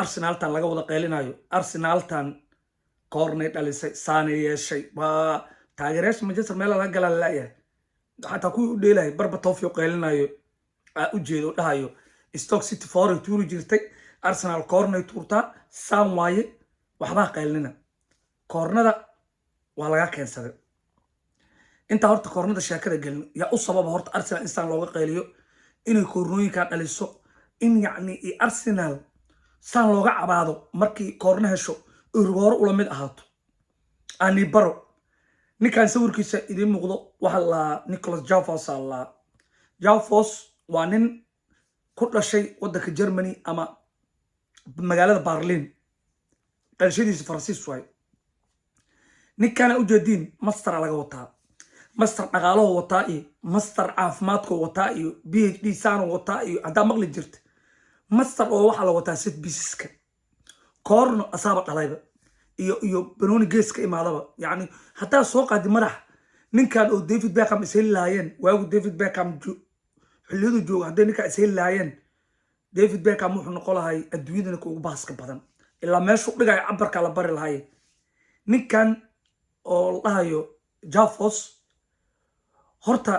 arsenal tan laga wada qeylinayo arsenal tan corner dhalisay saane yeeshay ba taageerayaasha Manchester meel laga galaa laayahay xataa ku u dheelay barba toofyo qeylinayo u jeedo dhahayo Stoke City foray tuuri jirtay Arsenal corner tuurta saan waaye waxba qeylina cornada waa laga keensaday inta horta cornada sheekada galin ya u sabab horta Arsenal insaan looga qeyliyo inay cornooyinka dhaliso in yacni Arsenal saan looga cabaado markii corner hesho urgooro ula mid ahaato ani baro ninkan sawirkiisa idin muuqdo waxa la Nicolas Jaffos alla Jaffos waa nin ku dhashay wadanka Germany ama magaalada Berlin dhalashadiisa Faransiis way ninkan u jeedin master laga wataa master dhaqaalaha wataa iyo master caafimaadka wataa iyo PhD saan wataa iyo hada maqli jirta master oo waxa la wataa set businesska corno asaba dhalayba iyo banooni geeska imaadaba yani hatta soo qaadi madax ninkan oo David Beckham isay laayeen waagu David Beckham xillidu jooga haday ninka isay laayeen David Beckham wuxuu noqon lahay adduunyada ugu baaska badan ilaa meeshu dhigay cabarka la bari lahay ninkan oo lahayo Jaffos horta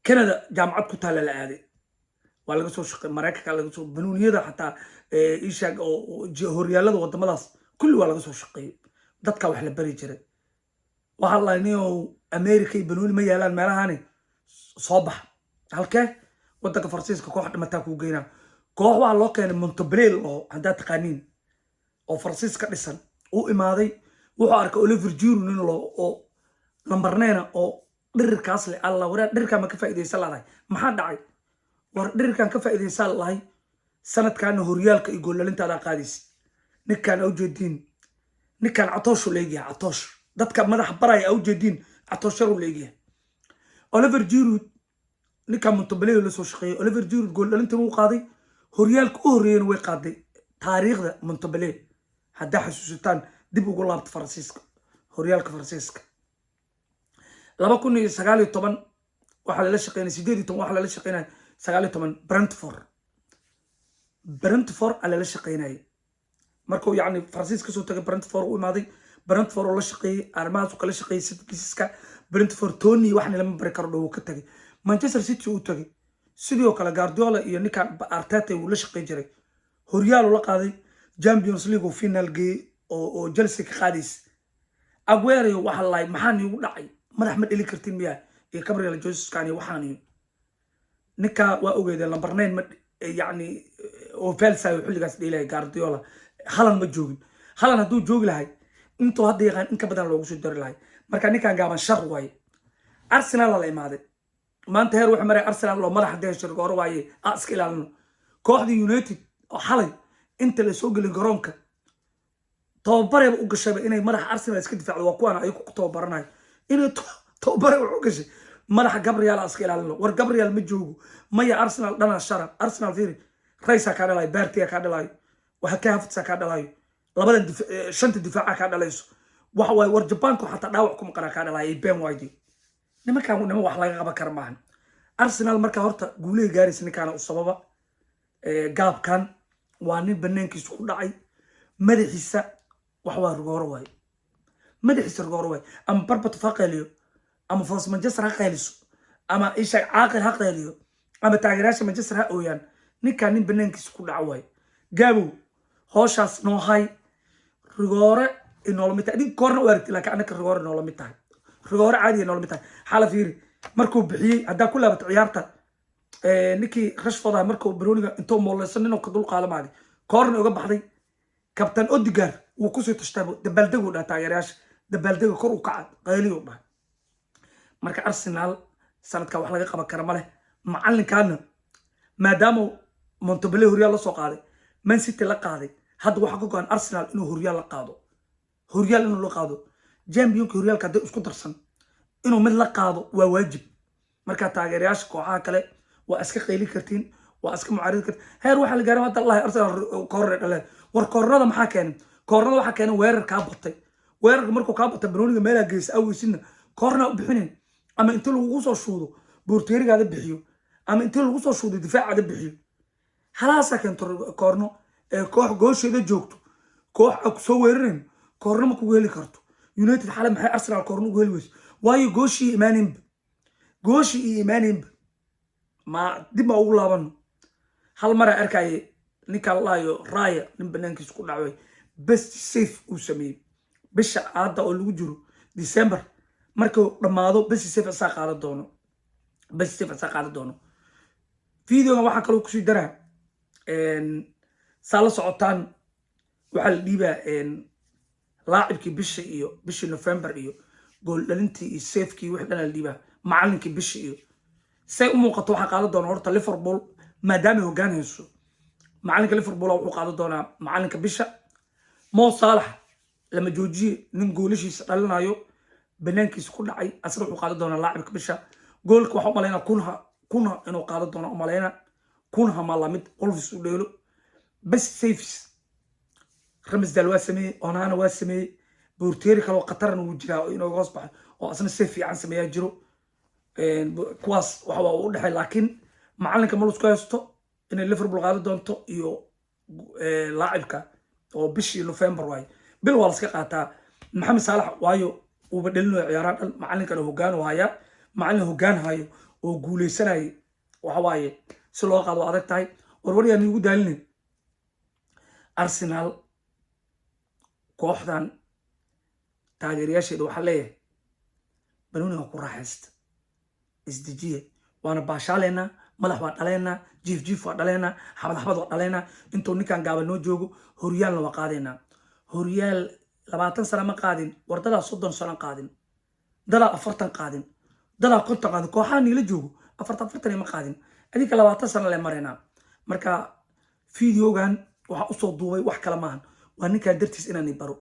Canada jaamacad ku taala la aaday waa laga soo shaqay Mareykanka laga soo banooniyada xataa ishaag oo horyaalada wadamadaas kulli waa laga soo shaqay dadka wax la bari jiray waxa la niyo America iyo banooni ma yaalaan meelahaani soo bax halkee wadanka Faransiiska koox dhimata ku geeyna koox waa loo keenay Montpellier oo hada taqaaniin oo Faransiiska dhisan uu imaaday wuxuu arkay Oliver Giroud nin oo number 9 oo dhirirkaas leh alla wareer dhirirka ma ka faa'iideysan lahayd maxaa dhacay war dhirirkan ka faa'iideysan lahayd sanadkan horyaalka iyo goolalintaada qaadis ninkan u jeedin ninkan Atoosh leeyahay Atoosh dadka madax baray u jeedin Atoosh uu leeyahay Oliver Giroud ninkan Montpellier la soo shaqeeyay Oliver Giroud goolalinta uu qaaday horyaalka u horeeyay way qaaday taariikhda Montpellier hadda xasuusitaan dib ugu laabta Faransiiska horyaalka Faransiiska 2019 waxa la shaqeynay 18 waxa la shaqeynay 19 Brentford ala la shaqeynay markuu yaani Faransiiska soo tagay Brentford u imaaday Brentford oo la shaqeeyay armaas kala shaqeeyay sidkiiska Brentford Tony waxna lama bari karo dhow ka tagay Manchester City u tagay sidoo kale Guardiola iyo ninka Arteta uu la shaqeey jiray horyaal la qaaday Champions League final gay oo Chelsea ka qaadis Aguero waxa la maxaan ugu dhacay madax ma dhili kartin miyaa ee Gabriel Jesus kaani waxaan ninka waa ogeeyay number 9 يعني وفالسا وحلقاس ديلاي Guardiola halan ma joogin halan haduu joogi lahay intuu hadda yaqaan in ka badan loogu soo dari lahay marka ninkan gaaban shar way Arsenal la imaaday maanta heer wax maray Arsenal loo madax deesho goor waaye iska ilaalino kooxda United oo xalay inta la soo galin garoonka tababar u gashay inay madax Arsenal iska difaacdo waa kuwan ay ku tababaranay inay tababar u gashay madax Gabriel iska ilaalino war Gabriel ma joogo maya Arsenal dhana sharaf Arsenal fiiri Raisa ka dhalay Bartia ka dhalay waxa ka hafta ka dhalay labadan shanta difaaca ka dhalayso waxa way war Japanku xataa dhaawac kuma qara ka dhalay Ben White nimankan wax laga qaban kar maahan Arsenal marka horta guulay gaaris ninkan u sababa gaabkan waa nin banaankiisa ku dhacay madaxiisa wax waa rugooro way madaxiisa rugooro way am barbat faqaliyo ama Fos Manchester ha qayliso ama isha caaqil ha qayliyo ama taageerayaasha Manchester ha ooyaan ninkan nin banaankiisa ku dhac way gaabo hooshaas noo hay rigoore inoo lamid tahay korna u aragtay laakiin anaka rigoore inoo lamid tahay rigoore caadi inoo lamid tahay xala fiiri markuu bixiyay hadda ku laabat ciyaarta ninkii Rashford markuu Bruniga intuu mooleysan inuu ka dul qaadamaadi korna uga baxday kabtan Odegaard uu ku soo tashtaabo dabaldego dha taageerayaasha dabaldego kor u kacay qayliyo dha marka Arsenal sanadka wax laga qaban kara ma leh macalinkaana maadaama Montpellier horyaal la soo qaaday Man City la qaaday hadda waxa ku go'an Arsenal inuu horyaal la qaado horyaal inuu la qaado Champions horyaalka hadda isku darsan inuu mid la qaado waa waajib marka taageerayaasha kooxaha kale waa iska qayli kartiin waa iska mucaarid kartiin heer waxa la gaaray hadda Allah Arsenal koorre dhalay war koorrada maxaa keenay koorrada waxa keenay weerar ka batay weerarka markuu ka batay Bruniga meel gees aweysin koorna u bixineen ama inta lagu soo shuudo boorteerigaada bixiyo ama inta lagu soo shuudo difaacaada bixiyo halaasaa keento koorno ee koox goosheeda joogto koox a kusoo weerarayn koorno ma kugu heli karto united xale maxay arsenal koorno ugu heli weyso waayo gooshii imaaneenba ma dib ma ugu laabano hal maraa arkaye ninka laayo raya nin banaankiisa ku dhacway best safe uu sameeyey bisha hadda oo lagu jiro December markuu dhamaado best safe asaa qaadan doono videoga waxaa kaloo kusii daraa saa la socotaan waxaa la dhiibaa laacibkii bishii November iyo gool dhalintii iyo safekii wixii dhan la dhiibaa macallinkii bishii iyo say u muuqato waxaa qaadan doona horta Liverpool maadaama ay hoggaanayso macalinka Liverpool wuxuu qaadan doonaa macalinka bisha Mo Salah lama joojiye nin goolashiisa dhalinayo banaankiisa ku dhacay asna wuxuu qaadan doonaa laacibka bisha goolka waxa u maleynaa kuna inuu qaadan doono u maleynaa kunha ma lamid Wolves u dheelo best saves Ramsdale waa sameeyey Onana waa sameeyey Bourteri kale oo Qatar uu jiraa inuu hoos baxo oo asna safe fiican sameeyaa jiro kuwaas waxa waa u dhaxay laakiin macalinka ma isku haysto inay Liverpool qaadan doonto iyo laacibka oo bishii November waay bil waa la iska qaataa Mohamed Salah waayo uu badalinayo ciyaaraha dhan macalinkana hoggaan waaya macalin hoggaan hayo oo guuleysanay waxa waaye si loo qaado adag tahay warwariya nigu daalin Arsenal kooxdan taageerayaasheedu waxa leeyahay banooniga ku raaxaysta isdijiye waana baashaaleyna madax waa dhaleena jiif waa dhaleena xabad waa dhaleena intuu ninkan gaaban noo joogo horyaalna waa qaadayna horyaal 20 sano ma qaadin wardada 30 sano qaadin dada 40 qaadin dada 50 qaadin kooxaan ila joogo 40 ma qaadin adika 20 sano le marayna marka videogan waxa u soo duubay wax kala maahan waa ninka dartiis inaan baro